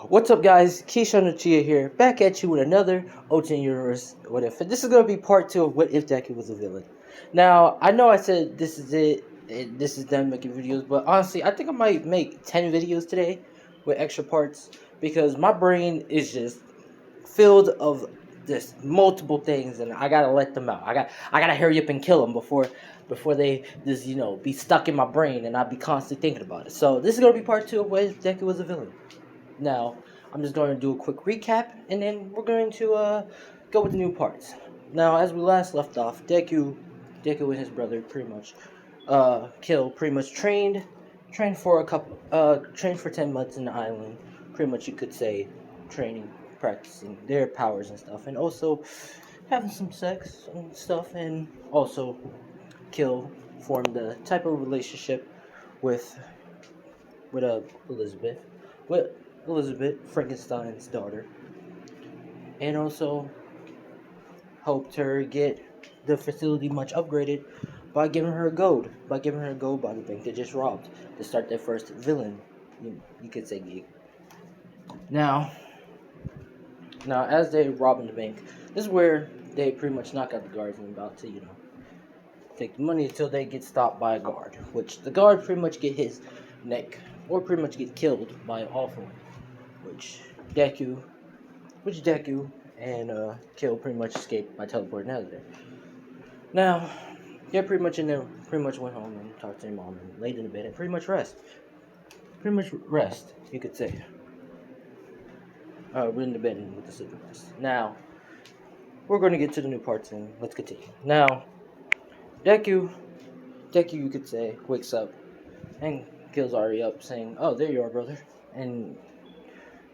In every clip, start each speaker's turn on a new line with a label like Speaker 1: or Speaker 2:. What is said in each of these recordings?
Speaker 1: What's up, guys? Keyshawn Chia here, back at you with another OT Universe What If. And this is going to be part 2 of What If Deku was a villain. Now, I know I said this is it, and this is them making videos, but honestly, I think I might make 10 videos today with extra parts because my brain is just filled of this multiple things, and I gotta let them out. I gotta hurry up and kill them before they just be stuck in my brain and I'll be constantly thinking about it. So this is gonna be part 2 of What If Deku was a villain. Now, I'm just going to do a quick recap, and then we're going to go with the new parts. Now, as we last left off, Deku and his brother pretty much, Kill pretty much trained for trained for 10 months in the island. Pretty much, you could say, training, practicing their powers and stuff, and also having some sex and stuff, and also Kill formed a type of relationship with Elizabeth. With Elizabeth, Frankenstein's daughter, and also helped her get the facility much upgraded by giving her gold, by the bank they just robbed to start their first villain, you could say, gig. Now, as they robbing the bank, this is where they pretty much knock out the guards and about to, take the money until they get stopped by a guard, which the guard pretty much get his neck, or pretty much get killed by an awful one. Which Deku and Kill pretty much escaped by teleporting out of there. Now, they're pretty much in there, pretty much went home and talked to their mom and laid in the bed and pretty much rest, you could say. We're in the bed with the sleeping rest. Now, we're going to get to the new parts and let's continue. Now, Deku, you could say, wakes up and Kill's already up saying, "Oh, there you are, brother," and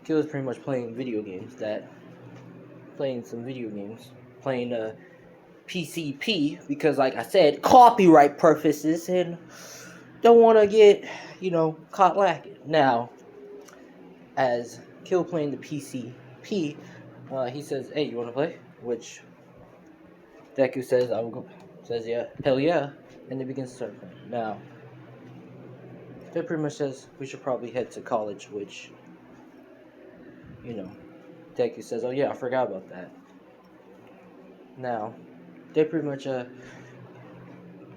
Speaker 1: Kill is pretty much playing some video games, playing PCP, because like I said, copyright purposes, and don't want to get, caught lacking. Now, as Kill playing the PCP, he says, "Hey, you want to play?" Which Deku says, "I will go." Says, "Yeah, hell yeah," and they begin to start playing. Now, they pretty much says, "We should probably head to college," which, Deku says, "Oh yeah, I forgot about that." Now, they pretty much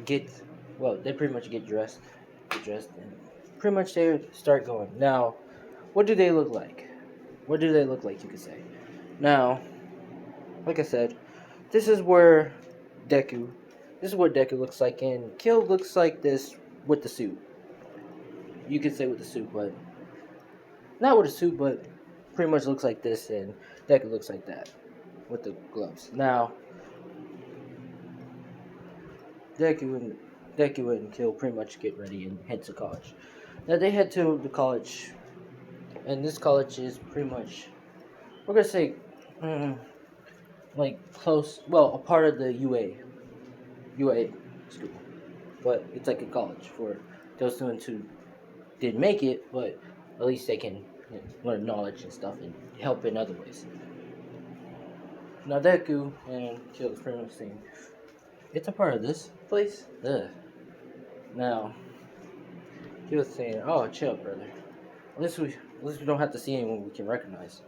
Speaker 1: get dressed, and pretty much they start going. Now, what do they look like? You could say. Now, like I said, this is what Deku looks like, and Kill looks like this with the suit. You could say with the suit, but not with the suit, but pretty much looks like this, and Deku looks like that with the gloves. Now, Deku and Kill pretty much get ready and head to college. Now they head to the college, and this college is pretty much, we're gonna say, like close, well, a part of the UA school, but it's like a college for those students who didn't make it, but at least they can learn knowledge and stuff and help in other ways. Now Deku and Kill is pretty much saying, "It's a part of this place." Ugh. Now Kill is saying, "Oh, chill, brother. At least we don't have to see anyone we can recognize."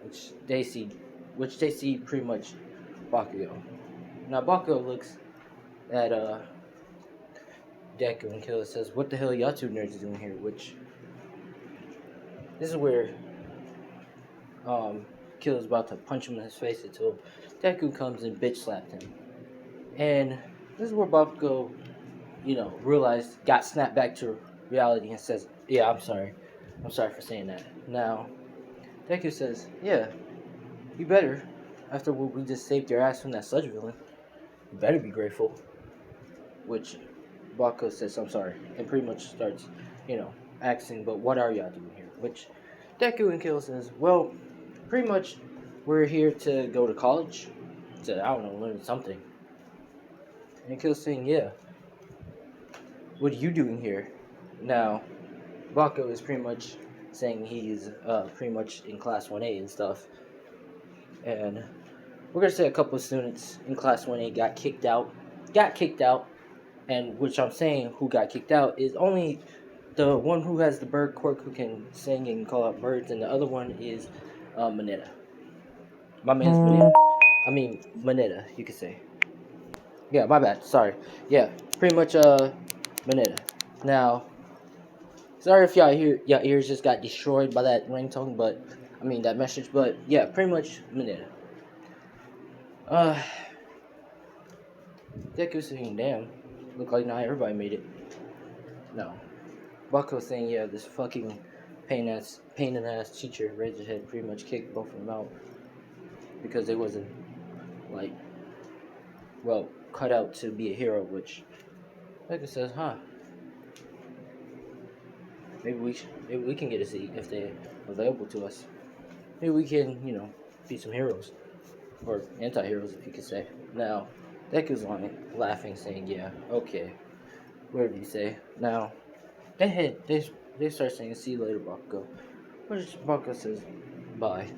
Speaker 1: Which they see pretty much Bakugo. Now Bakugo looks at Deku and Kill and says, "What the hell are y'all two nerds doing here?" Which, this is where Kill is about to punch him in his face until Deku comes and bitch slapped him. And this is where Bakugo, got snapped back to reality and says, "Yeah, I'm sorry for saying that." Now, Deku says, "Yeah, you better. After what we just saved your ass from that sludge villain, you better be grateful." Which Bakugo says, "I'm sorry," and pretty much starts, asking, "But what are y'all doing here?" Which Deku and Kill says, "Well, pretty much we're here to go to college, to, I don't know, learn something." And Kill's saying, "Yeah, what are you doing here?" Now, Bakugo is pretty much saying he's pretty much in class 1A and stuff. And we're going to say a couple of students in class 1A got kicked out. And which I'm saying who got kicked out is only the one who has the bird quirk who can sing and call out birds, and the other one is Manetta. My man's Manetta. I mean Manetta, you could say. Yeah, my bad. Sorry. Yeah, pretty much Manetta. Now, sorry if y'all ears just got destroyed by that ringtone, but I mean that message. But yeah, pretty much Manetta. Uh, Deku saying, "Damn, look like not everybody made it." No, Bucko saying, "Yeah, this fucking pain in the ass teacher raised his head, pretty much kicked both of them out because they wasn't like well cut out to be a hero." Which Deku says, "Huh? Maybe we can get a seat if they're available to us. Maybe we can, be some heroes or anti-heroes, if you could say." Now, Deku's laughing, saying, "Yeah, okay, whatever you say." Now, they start saying, "See you later, Bakugo." Which Bakugo says, "Bye."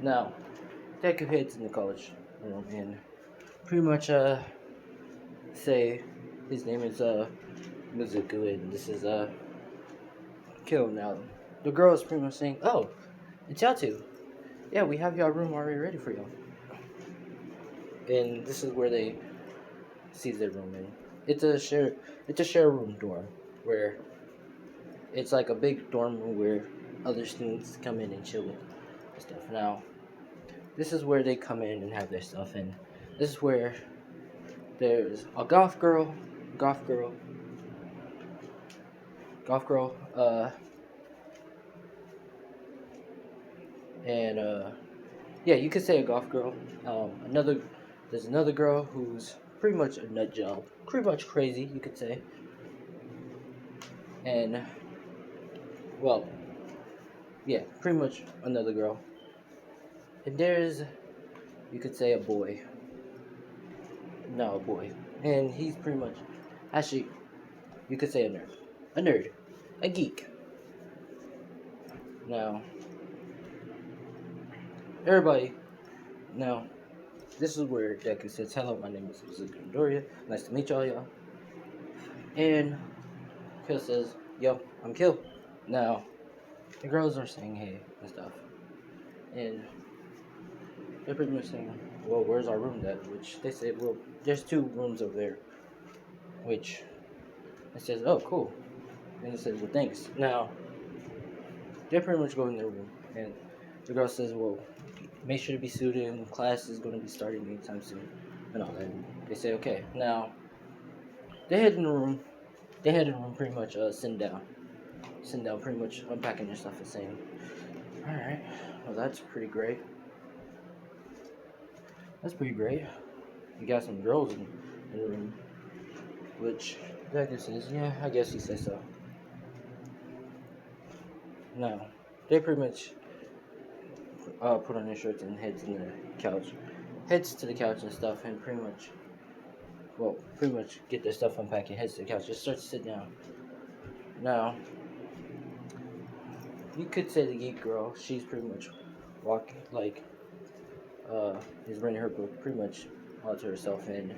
Speaker 1: Now, Deku heads in the college room and pretty much say his name is Mizuku and this is Kill. Now, the girl is pretty much saying, "Oh, it's y'all two. Yeah, we have y'all room already ready for y'all." And this is where they see their room in. It's a share room dorm where it's like a big dorm room where other students come in and chill with and stuff. Now, this is where they come in and have their stuff, and this is where there's a goth girl, and yeah, you could say a goth girl. There's another girl who's pretty much a nut job, pretty much crazy, you could say, and well, yeah, pretty much another girl. And there's, you could say, a boy. No, a boy, and he's pretty much, actually, you could say a nerd, a geek. Now, everybody, now, this is where Deku says, "Hello, my name is Midoriya. Nice to meet y'all. And Kill says, "Yo, I'm Kill." Now, the girls are saying hey and stuff. And they're pretty much saying, "Well, where's our room at?" Which they say, "Well, there's 2 rooms over there." Which it says, "Oh, cool." And it says, "Well, thanks." Now, they pretty much go in their room. And the girl says, "Well, make sure to be suited, and class is going to be starting anytime soon." And all that. And they say, "Okay." Now, they head in the room. They head in the room pretty much sitting down, pretty much unpacking their stuff and saying, "Alright, well, that's pretty great. You got some girls in the room." Which Deku says, "Yeah, I guess you say so." Now, they pretty much put on their shirts and heads to the couch and stuff, and pretty much get their stuff unpacked and heads to the couch. Just start to sit down. Now, you could say the geek girl. She's pretty much walking is reading her book pretty much all to herself, and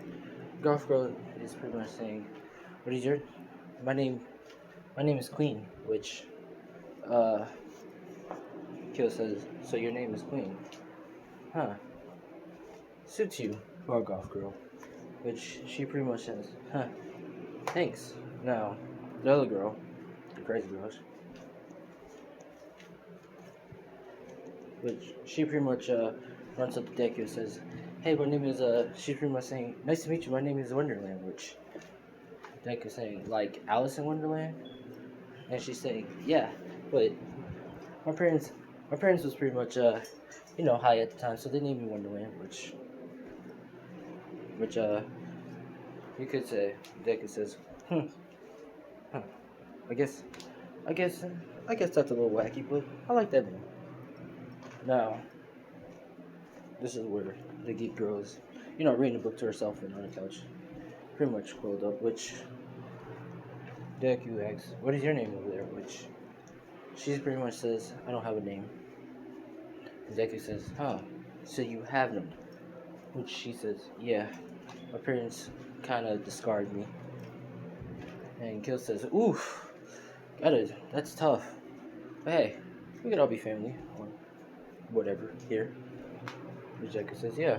Speaker 1: golf girl is pretty much saying, "What is your my name is Queen," which Kill says, "So your name is Queen? Huh. Suits you for a golf girl." Which she pretty much says, "Huh. Thanks." Now, the other girl, the crazy girl, which she pretty much runs up to Deku and says, "Hey, my name is she's pretty much saying, "Nice to meet you, my name is Wonderland," which Deku saying, "Like Alice in Wonderland?" And she's saying, "Yeah, but my parents was pretty much high at the time, so they named me Wonderland," which you could say Deku says, huh. I guess that's a little wacky, but I like that name." Now, this is where the geek girl is, reading a book to herself and on the couch, pretty much curled up, which Deku asks, "What is your name over there?" Which she pretty much says, "I don't have a name." And Deku says, "Huh, so you have none?" Which she says, "Yeah, my parents kind of discarded me." And Kill says, "Oof, That's tough. But hey, we could all be family or whatever here. Deku says, yeah.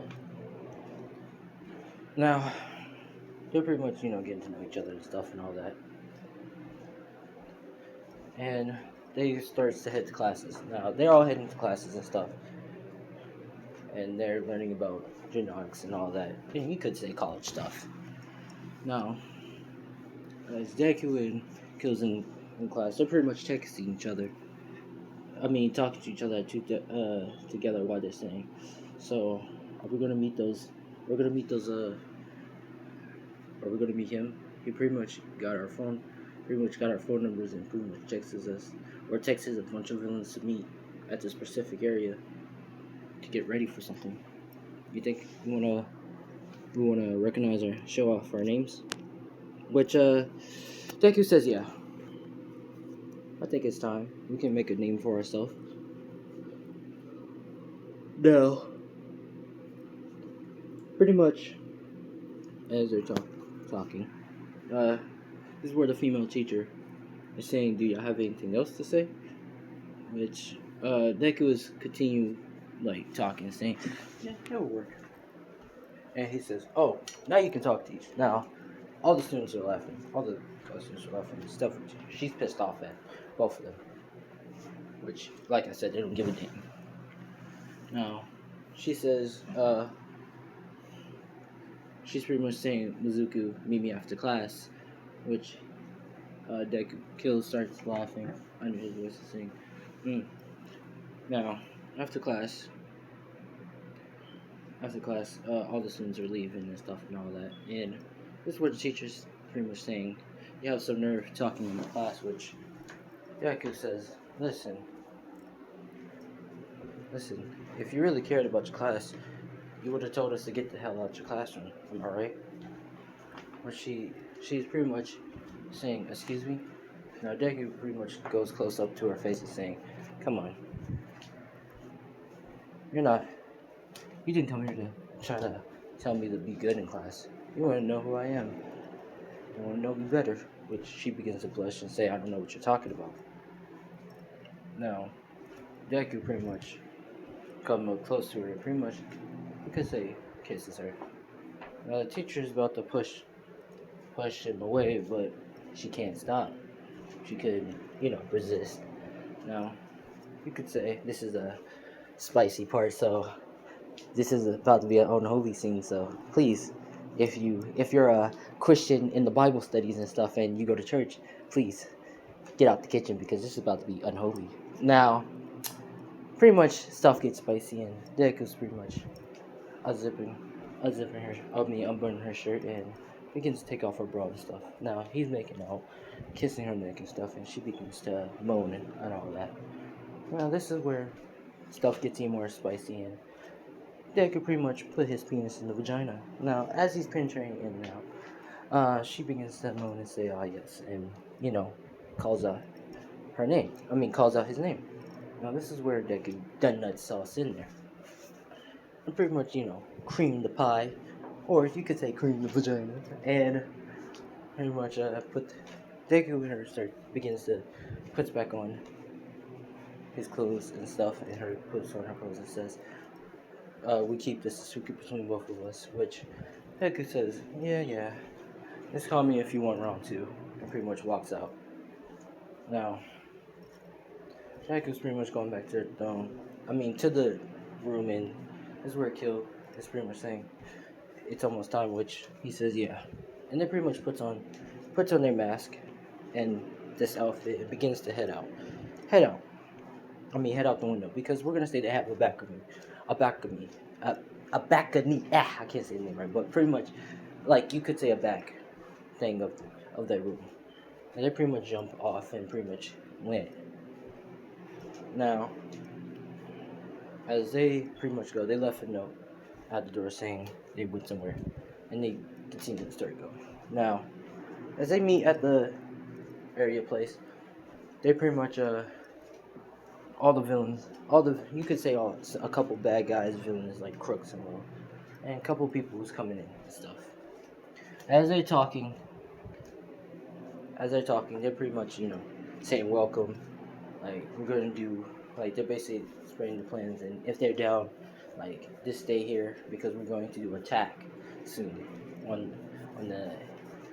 Speaker 1: Now, they're pretty much, getting to know each other and stuff and all that. And they starts to head to classes. Now, they're all heading to classes and stuff. And they're learning about genetics and all that. And you could say college stuff. Now, as Deku and Kills in class, they're pretty much texting each other. I mean, talking to each other together while they're saying. So, are we gonna meet those? We're gonna meet those. Are we gonna meet him? He pretty much got our phone. Pretty much got our phone numbers and pretty much texts us or texts a bunch of villains to meet at this specific area to get ready for something. You think we wanna recognize or show off our names? Which Deku says yeah. I think it's time. We can make a name for ourselves. No. Pretty much as they're talking. This is where the female teacher is saying, do you have anything else to say? Which Deku is continue like talking, saying, yeah, it'll work. And he says, oh, now you can talk to each. Now, all the students are laughing. All the students are laughing. Stuff. She's pissed off at both of them. Which, like I said, they don't give a damn. Now, she says, she's pretty much saying, Mizuku, meet me after class. Which, Deku Kill starts laughing under his voice and saying, Now, after class, all the students are leaving and stuff and all that. And this is what the teacher's pretty much saying. You have some nerve talking in the class, which Deku says, listen, if you really cared about your class, you would have told us to get the hell out of your classroom. Am I right? Where she's pretty much saying, excuse me? Now Deku pretty much goes close up to her face and saying, come on. You didn't come here to try to tell me to be good in class. You want to know who I am. You want to know me better. Which she begins to blush and say, I don't know what you're talking about. Now, Deku pretty much come up close to her and pretty much, you could say, kisses her. Now the teacher is about to push him away, but she can't stop. She could, resist. Now, you could say this is a spicy part, so this is about to be an unholy scene, so please, if you're a Christian in the Bible studies and stuff and you go to church, please get out the kitchen because this is about to be unholy. Now, pretty much stuff gets spicy and Deku's pretty much unbuttoning her shirt and begins to take off her bra and stuff. Now he's making out, kissing her neck and stuff, and she begins to moan and all that. Now this is where stuff gets even more spicy and Deku pretty much put his penis in the vagina. Now, as he's penetrating in and out, she begins to moan and say, yes, and, calls out calls out his name. Now, this is where Deku done nut sauce in there. And pretty much, cream the pie, or you could say cream the vagina, and pretty much Deku and her begins to puts back on his clothes and stuff, and her puts on her clothes and says, we keep this a secret between both of us, which Deku says, yeah, just call me if you want round two, and pretty much walks out. Now, Deku's pretty much going back to the room, and this is where Kill is pretty much saying, it's almost time, which he says, yeah. And then pretty much puts on their mask, and this outfit, and begins to head out the window, because we're gonna say they have a balcony. I can't say the name right, but pretty much, like, you could say a back thing of that room. And they pretty much jump off and pretty much went. Now, as they pretty much go, they left a note at the door saying they went somewhere, and they continue the story going. Now, as they meet at the area place, they pretty much all the villains, you could say a couple bad guys, villains like crooks and all, and a couple people who's coming in and stuff. As they're talking, they're pretty much saying welcome. Like we're gonna do like they're basically spreading the plans, and if they're down, like just stay here because we're going to do attack soon on the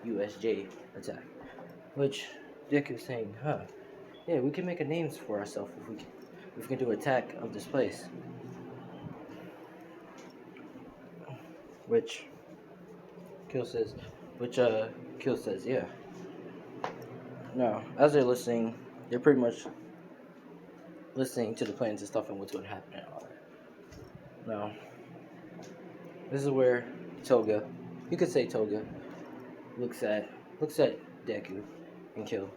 Speaker 1: USJ attack. Which Dick is saying, huh? Yeah, we can make a names for ourselves if we can do attack of this place. Which Kill says, which Kill says, yeah. No, as they're listening, they're pretty much listening to the plans and stuff and what's going to happen and all that. Now, this is where Toga, you could say Toga, looks at Deku and Kill,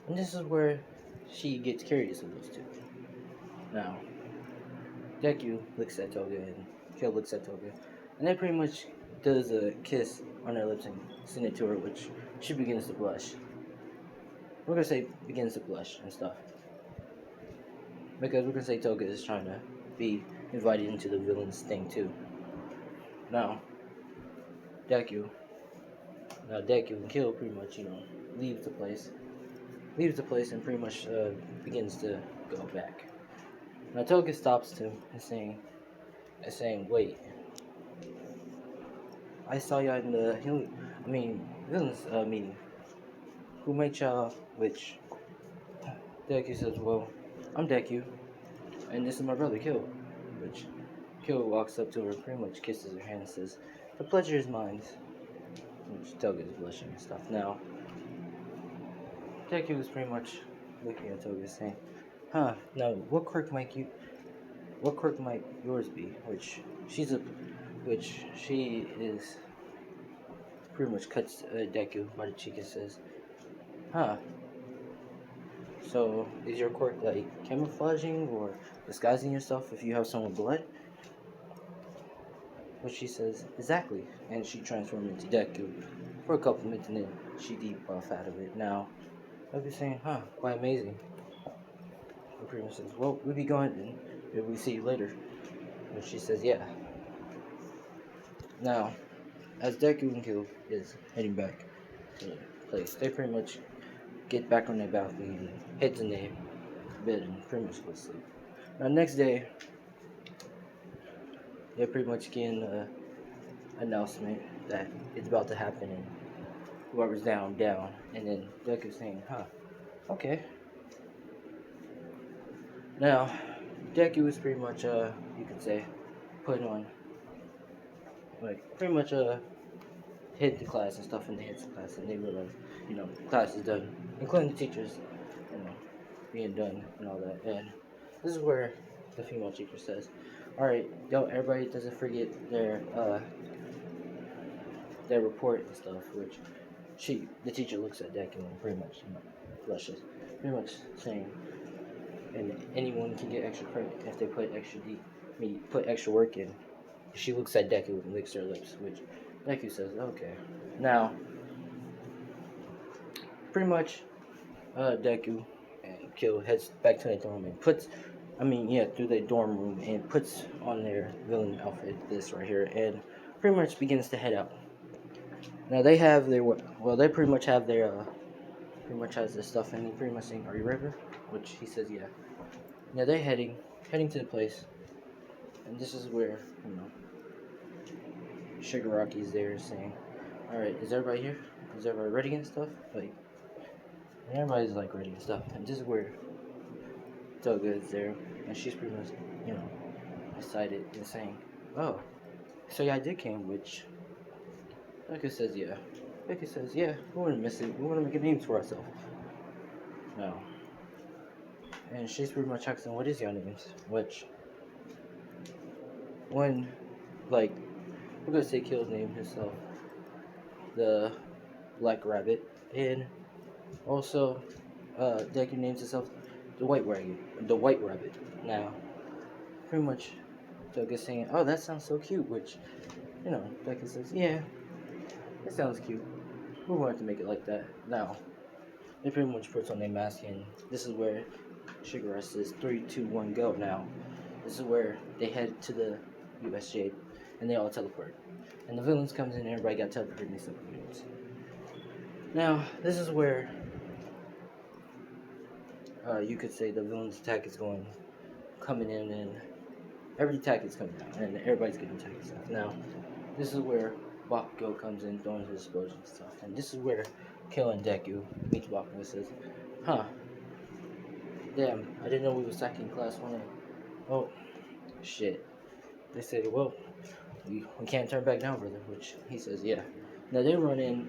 Speaker 1: and this is where she gets curious of those two. Now, Deku looks at Toga and Kill looks at Toga, and they pretty much does a kiss on their lips and send it to her, which she begins to blush. We're gonna say begins to blush and stuff. Because we're gonna say Toga is trying to be invited into the villain's thing too. Now, Deku. Now Deku and Kill pretty much, leaves the place. Leaves the place and pretty much begins to go back. Now Toga stops him and saying, wait. I saw y'all in the villains meeting. Who made y'all which? Deku says, well, I'm Deku, and this is my brother, Kill. Which Kill walks up to her, pretty much kisses her hand and says, the pleasure is mine. Which Toga is blushing and stuff. Now, Deku is pretty much looking at Toga saying, huh, now what quirk might yours be? Which she is pretty much cuts Deku by the cheek and says, huh, so is your quirk like camouflaging or disguising yourself if you have someone blood? But she says, exactly. And she transforms into Deku for a couple minutes and then she debuff out of it. Now, I'll be saying, huh, quite amazing. The pretty much says, well, we'll be going and we'll see you later. And she says, yeah. Now, as Deku and Kill is heading back to the place, they pretty much get back on their balcony and head in their bed and pretty much go to sleep. Now, next day, they're pretty much getting an announcement that it's about to happen and whoever's down. And then Deku's saying, huh, okay. Now, Deku is pretty much, you could say, put on, like, pretty much, hit the class and stuff, and they hit the class, and they realize, class is done, including the teachers, being done and all that. And this is where the female teacher says, alright, everybody doesn't forget their report and stuff, which the teacher looks at Deku and pretty much, blushes, pretty much saying, and anyone can get extra credit if they put extra work in. She looks at Deku and licks her lips, which Deku says, okay. Now, pretty much, Deku and Kill heads back to their dorm and through their dorm room and puts on their villain outfit, this right here, and pretty much begins to head out. Now they have they pretty much have their, pretty much has their stuff, and he pretty much saying, are you ready? Which he says, yeah. Now they're heading to the place, and this is where, Shigaraki's there saying, alright, is everybody here? Is everybody ready and stuff? Like, and everybody's like ready and stuff, and this is where Toga is there, and she's pretty much, excited and saying, oh, so yeah, I did came, which Deku says, yeah. Deku says, yeah, we want to miss it. We want to make a name for ourselves. No. And she's pretty much asking, what is your names? Which, when, like, we're going to say Kill's name himself, the Black Rabbit, and also, Deku names himself the White Rabbit. Now, pretty much, Toga's saying, oh, that sounds so cute, which, Deku says, yeah, it sounds cute. We wanted to make it like that. Now, they pretty much puts on their mask, and this is where Shigarashi says 3, 2, 1, go. Now, this is where they head to the USJ, and they all teleport. And the villains comes in, and everybody got teleported in these separate units. Now, this is where you could say the villain's attack is coming in, and every attack is coming down, and everybody's getting attacked and stuff. Now, this is where Bakugo comes in, throwing his explosion and stuff, and this is where Kill and Deku meets Bakugo and says, "Huh, damn, I didn't know we was attacking class 1A. Oh, shit." They said, "Well, we can't turn back now, brother," which he says, "Yeah." Now, they run in,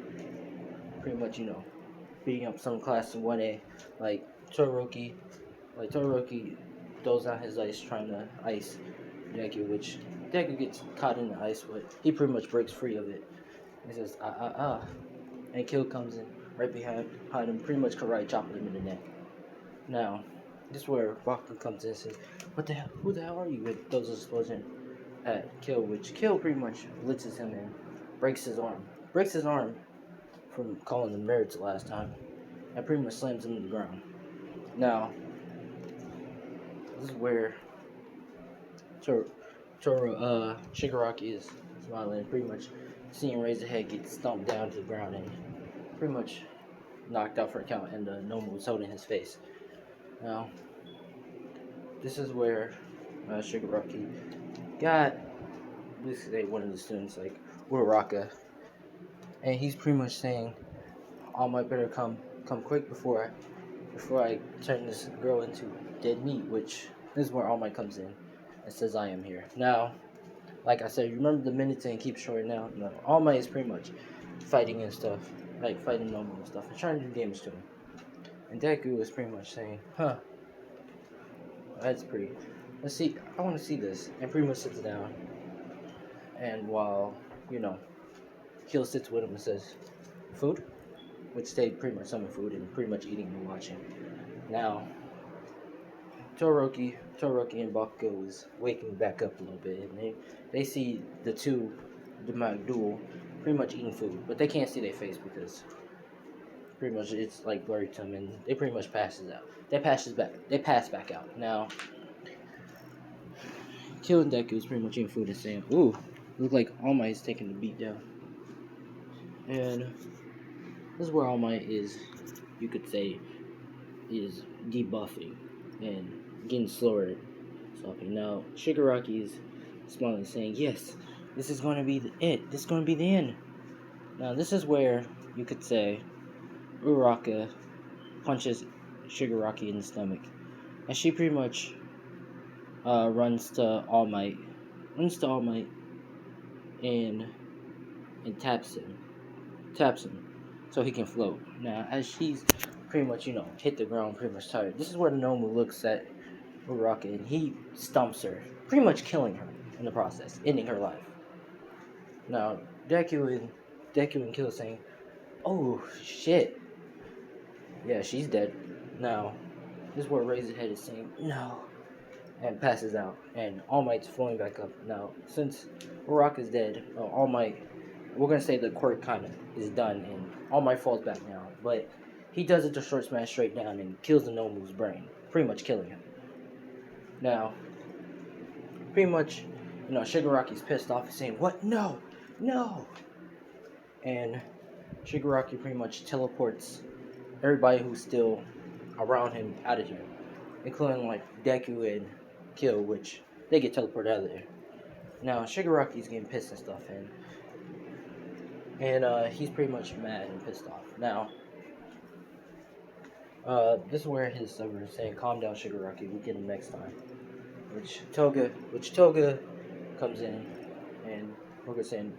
Speaker 1: pretty much, beating up some class in 1A, like Todoroki. Like, Todoroki throws out his ice, trying to ice Deku, which Deku gets caught in the ice, but he pretty much breaks free of it. He says, and Kill comes in right behind him, pretty much karate chopping him in the neck. Now, this is where Bakugo comes in and says, "What the hell? Who the hell are you?" With those explosion at Kill, which Kill pretty much blitzes him and breaks his arm. Breaks his arm from calling the merits last time, and pretty much slams him to the ground. Now, this is where Shigaraki is smiling, pretty much seeing Razorhead get stomped down to the ground and pretty much knocked out for a count, and the Nomu was holding his face. Now, this is where Shigaraki got, let's say, one of the students, like Uraraka, and he's pretty much saying, "All Might better come quick before I turn this girl into dead meat," which this is where All Might comes in and says, "I am here." Now, like I said, remember the minutes and keep short now? No, All Might is pretty much fighting and stuff, like fighting Nomu and stuff, and trying to do damage to him. And Deku is pretty much saying, "Huh, that's pretty. Let's see, I want to see this," and pretty much sits down. And while, Kill sits with him and says, "Food?" Which they pretty much summon food and pretty much eating and watching. Now, Todoroki and Bakugo is waking back up a little bit, and they see the two demonic duel pretty much eating food, but they can't see their face because pretty much it's like blurry to them, and they pretty much passes out. They pass back out. Now, Kill and Deku is pretty much eating food and saying, "Ooh, look like All Might is taking the beat down." And this is where All Might is, you could say, is debuffing and getting slower at stopping. Now, Shigaraki is smiling, saying, "Yes, this is going to be it. This is going to be the end." Now, this is where you could say Uraraka punches Shigaraki in the stomach, and she pretty much runs to All Might, and taps him, so he can float. Now, as she's pretty much hit the ground, pretty much tired. This is where Nomu looks at Uraraka, and he stumps her, pretty much killing her in the process, ending her life. Now, Deku and Kill saying, "Oh shit, yeah, she's dead." Now, this is where Razorhead is saying, "No," and passes out, and All Might's flowing back up. Now, since Uraraka's dead, All Might, we're gonna say the quirk kind of is done, and All Might falls back now, but he does it to short smash straight down and kills the Nomu's brain, pretty much killing him. Now, pretty much, Shigaraki's pissed off and saying, "What? No! No!" And Shigaraki pretty much teleports everybody who's still around him out of here, including like Deku and Kill, which they get teleported out of there. Now, Shigaraki's getting pissed and stuff, and he's pretty much mad and pissed off. Now, this is where his server is saying, "Calm down, Shigaraki, we'll get him next time." Which Toga comes in, and we're saying,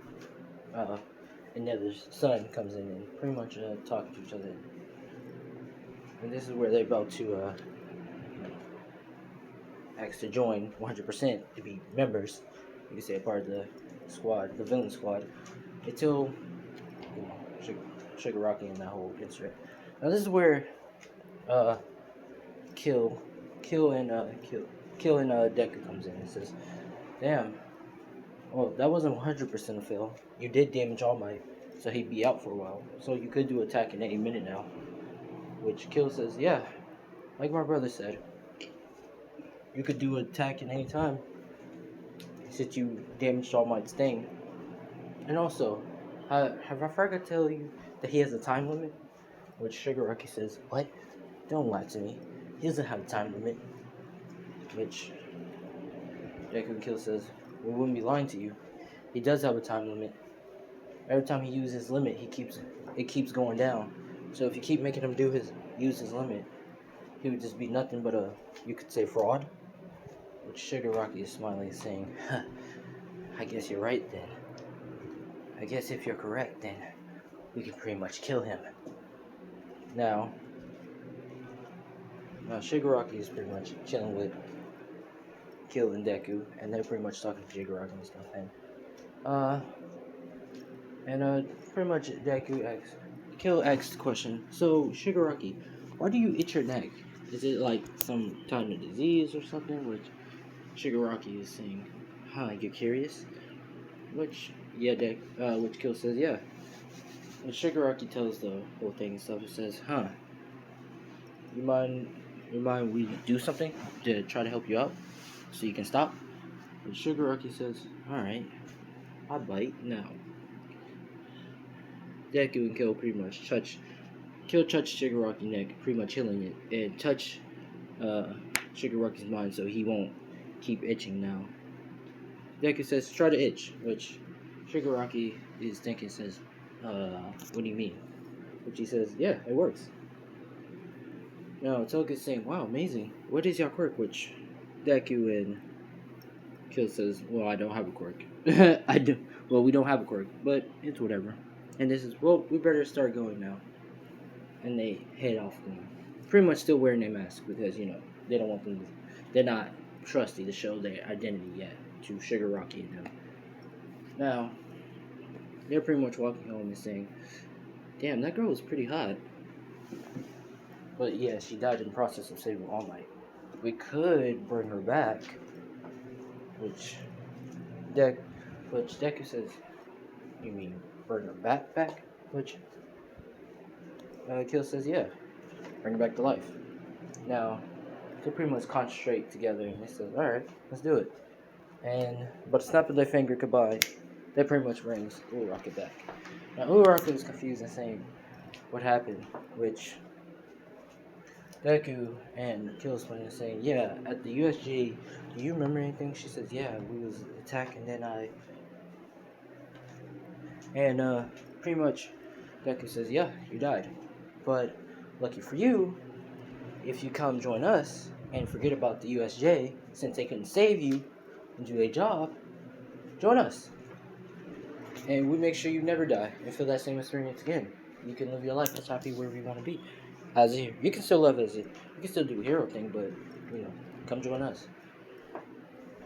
Speaker 1: and Nether's son comes in and pretty much talking to each other. And this is where they're about to ask to join 100% to be members. You can say a part of the squad, the villain squad, until Shigaraki and that whole incident. Now this is where Kill and Deku comes in and says, "Damn, well, that wasn't 100% a fail. You did damage All Might, so he'd be out for a while. So you could do attack in any minute now." Which Kill says, "Yeah, like my brother said, you could do attack in any time, since you damaged All Might's thing. And also, have I forgot to tell you that he has a time limit?" Which Shigaraki says, "What? Don't lie to me. he doesn't have a time limit, which Deku and Kill says, we wouldn't be lying to you. He does have a time limit. Every time he uses his limit, it keeps going down. So if you keep making him use his limit, he would just be nothing but you could say fraud. Which Shigaraki is smiling, saying, huh, I guess you're right then. I guess if you're correct, then we can pretty much kill him. Now Shigaraki is pretty much chilling with Kill and Deku, and they're pretty much talking to Shigaraki and stuff. And pretty much Kill asks the question. So Shigaraki, why do you itch your neck? Is it like some kind of disease or something? Which Shigaraki is saying, huh, you're curious? Which which Kill says, yeah. And Shigaraki tells the whole thing and stuff. It says, huh, you mind we do something to try to help you out so you can stop? And Shigaraki says, alright, I'll bite. Now Deku and Kill pretty much touch Shigaraki's neck, pretty much healing it, and touch Shigaraki's mind so he won't keep itching now. Deku says, try to itch, which Shigaraki is thinking, says, what do you mean? Which he says, yeah, it works. Now, Toga's saying, wow, amazing. What is your quirk? Which Deku and Kill says, well, I don't have a quirk. I do. Well, we don't have a quirk, but it's whatever. And this is, well, we better start going now. And they head off going. Pretty much still wearing their mask because, they don't want them to, they're not trusty to show their identity yet to Shigaraki and them. Now, they're pretty much walking home and saying, damn, that girl was pretty hot. But yeah, she died in the process of saving All Might. We could bring her back, which Deku says, you mean bring her back? Which Kill says, yeah, bring her back to life. Now, they pretty much concentrate together and they say, alright, let's do it. But a snap of their finger goodbye, that pretty much brings Uraraka back. Now Uraraka is confused and saying, what happened? Which Deku and Kill explain and saying, yeah, at the USG, do you remember anything? She says, yeah, we was attacked and then pretty much Deku says, yeah, you died. But lucky for you, if you come join us and forget about the USJ, since they couldn't save you and do their job, join us. And we make sure you never die and feel that same experience again. You can live your life as happy wherever you want to be. As a hero. You can still love as you can still do a hero thing, but come join us.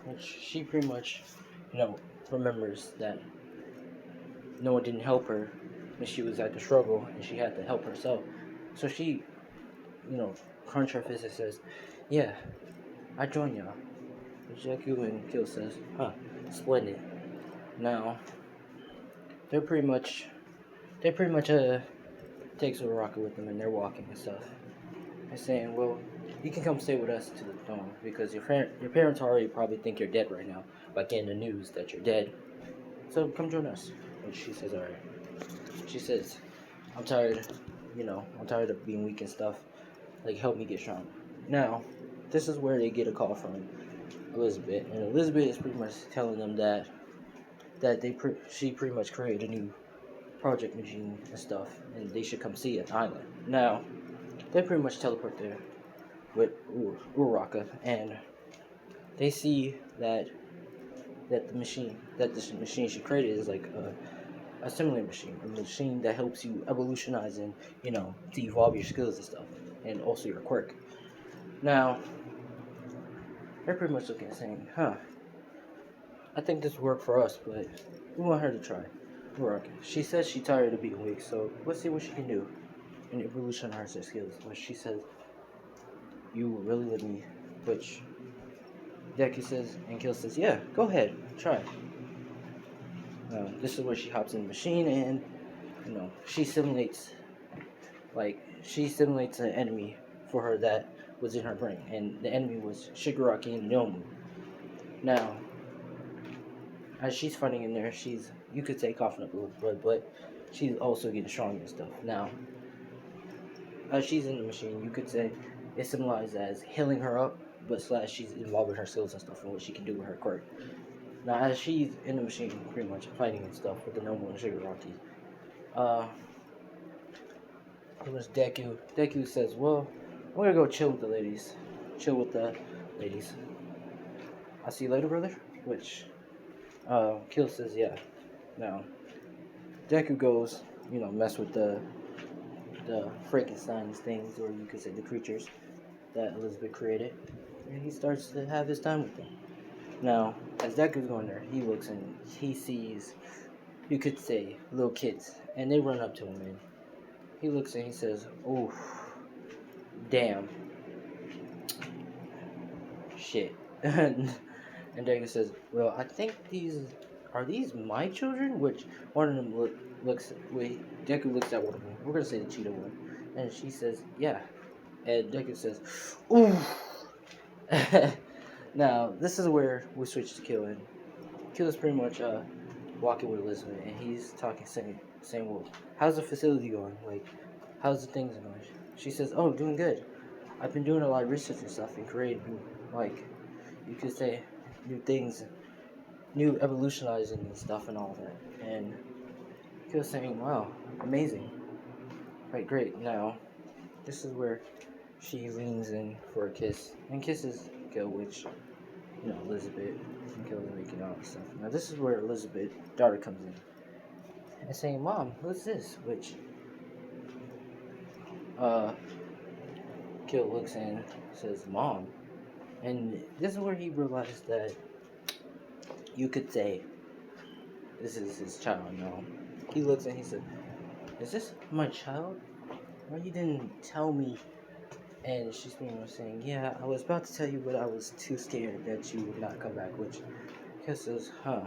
Speaker 1: Which she pretty much, remembers that no one didn't help her when she was at the struggle and she had to help herself. So she, crunch her fist and says, yeah, I join y'all. Deku and Kill says, huh, splendid. Now, they pretty much takes Uraraka with them and they're walking and stuff. They're saying, well, you can come stay with us to the throne because your parents already probably think you're dead right now by getting the news that you're dead. So come join us. And she says, alright. She says, I'm tired of being weak and stuff. Like, help me get strong. Now, this is where they get a call from Elizabeth. And Elizabeth is pretty much telling them that she pretty much created a new project machine and stuff, and they should come see an island. Now, they pretty much teleport there with Uraraka, and they see that this machine she created is like a similar machine, a machine that helps you evolutionize and to evolve your skills and stuff, and also your quirk. Now, they're pretty much looking and saying, huh, I think this will work for us, but we want her to try. Uraraka. She says she's tired of being weak, so let's see what she can do and evolutionize her skills. But she says, you will really let me, which Deku says, and Kill says, yeah, go ahead, try. This is where she hops in the machine and, she simulates an enemy for her that was in her brain, and the enemy was Shigaraki and Nomu. Now, as she's fighting in there, you could say coughing up a little blood, but she's also getting strong and stuff. Now, as she's in the machine, you could say It's symbolized as healing her up, but slash she's involving her skills and stuff and what she can do with her quirk. Now, as she's in the machine, pretty much fighting and stuff with the Noble and Shigaraki, pretty much Deku says, "Well, I'm gonna go chill with the ladies. Chill with the ladies. I'll see you later, brother." Which, Kill says, "Yeah." Now, Deku goes, mess with the Frankenstein's things, or you could say the creatures that Elizabeth created, and he starts to have his time with them. Now, as Deku's going there, he looks and he sees, you could say, little kids, and they run up to him, and he looks and he says, "Oh, damn, shit." And Deku says, "Well, I think these my children?" Which one of them looks. Wait, Deku looks at one of them. We're gonna say the cheetah one, and she says, "Yeah." And Deku says, "Ooh." Now this is where we switch to Kill, and Kill is pretty much walking with Elizabeth, and he's talking, saying, "Well, how's the facility going? Like, how's the things going?" She says, "Oh, doing good. I've been doing a lot of research and stuff and creating, like, you could say, new things, new evolutionizing and stuff and all that." And he was saying, "Wow, amazing. Right, great." Now, this is where she leans in for a kiss and kisses Gil, which, Elizabeth and Gil are making out and stuff. Now, this is where Elizabeth's daughter comes in and saying, "Mom, who's this?" Which, Gil looks and says, "Mom." And this is where he realized that you could say this is his child now. He looks and he said, "Is this my child? Why you didn't tell me?" And she's pretty much saying, "Yeah, I was about to tell you, but I was too scared that you would not come back." Which Kiss says, "Huh.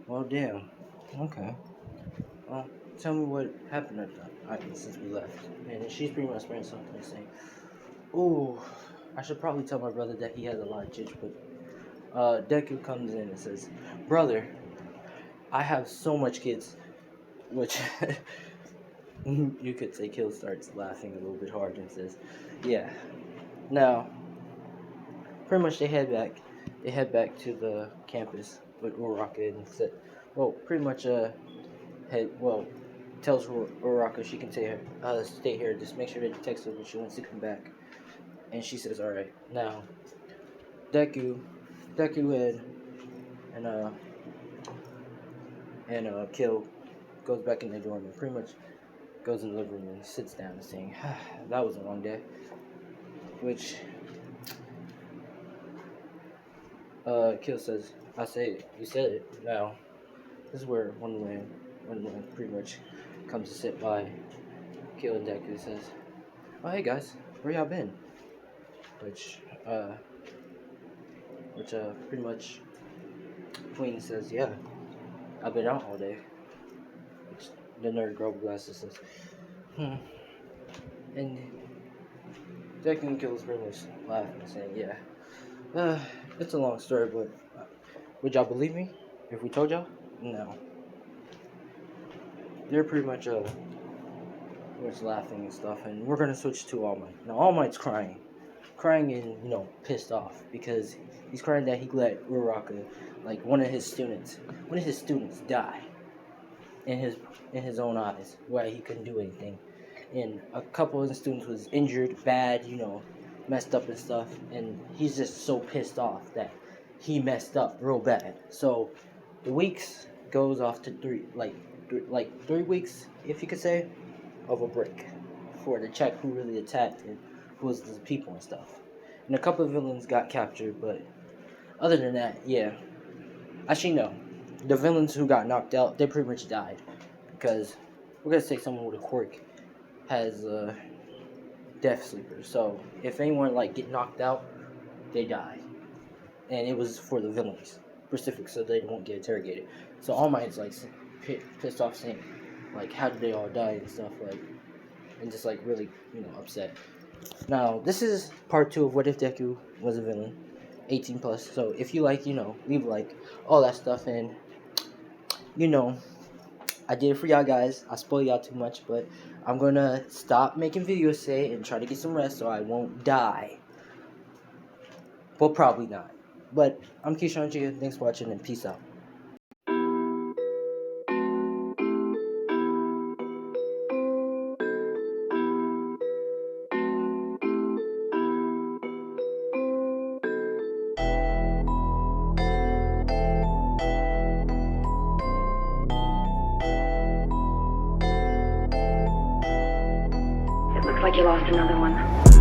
Speaker 1: Well, damn. Okay. Well, tell me what happened at that since we left." And she's pretty much saying something and saying, "Ooh, I should probably tell my brother that he has a lot of chits." But Deku comes in and says, "Brother, I have so much kids," which you could say Kill starts laughing a little bit hard and says, "Yeah." Now, pretty much they head back. They head back to the campus with Uraraka and said, well, pretty much tells Uraraka she can stay here. Just make sure that you text her when she wants to come back. And she says, "All right." Now, Deku and Kill goes back in the dorm and pretty much goes in the living room and sits down and saying, "That was a long day." Which Kill says, "I say it. You said it." Now, this is where Wonderland pretty much comes to sit by Kill and Deku and says, "Oh, hey guys, where y'all been?" Which pretty much Queen says, "Yeah, I've been out all day." Which the nerd girl with glasses says, And Deku and Kill is pretty much laughing and saying, "Yeah, it's a long story, but would y'all believe me if we told y'all?" No. They're pretty much laughing and stuff, and we're gonna switch to All Might. Now All Might's crying and pissed off because he's crying that he let Uraraka, like one of his students die in his own eyes, why he couldn't do anything, and a couple of the students was injured bad, messed up and stuff, and he's just so pissed off that he messed up real bad. So the weeks goes off to 3 weeks, if you could say, of a break for to check who really attacked and who was the people and stuff. And a couple of villains got captured, but other than that, yeah. Actually, no. The villains who got knocked out, they pretty much died. Because we're going to say someone with a quirk has death sleeper. So if anyone get knocked out, they die. And it was for the villains specific, so they won't get interrogated. So All Might's pissed off saying, how did they all die and stuff, and just really, upset. Now, this is part 2 of What If Deku Was a Villain, 18 plus. So if you leave all that stuff, and I did it for y'all guys. I spoil y'all too much, but I'm gonna stop making videos today and try to get some rest so I won't die. Well, probably not. But I'm Keyshawn G. Thanks for watching and peace out.
Speaker 2: It looks like you lost another one.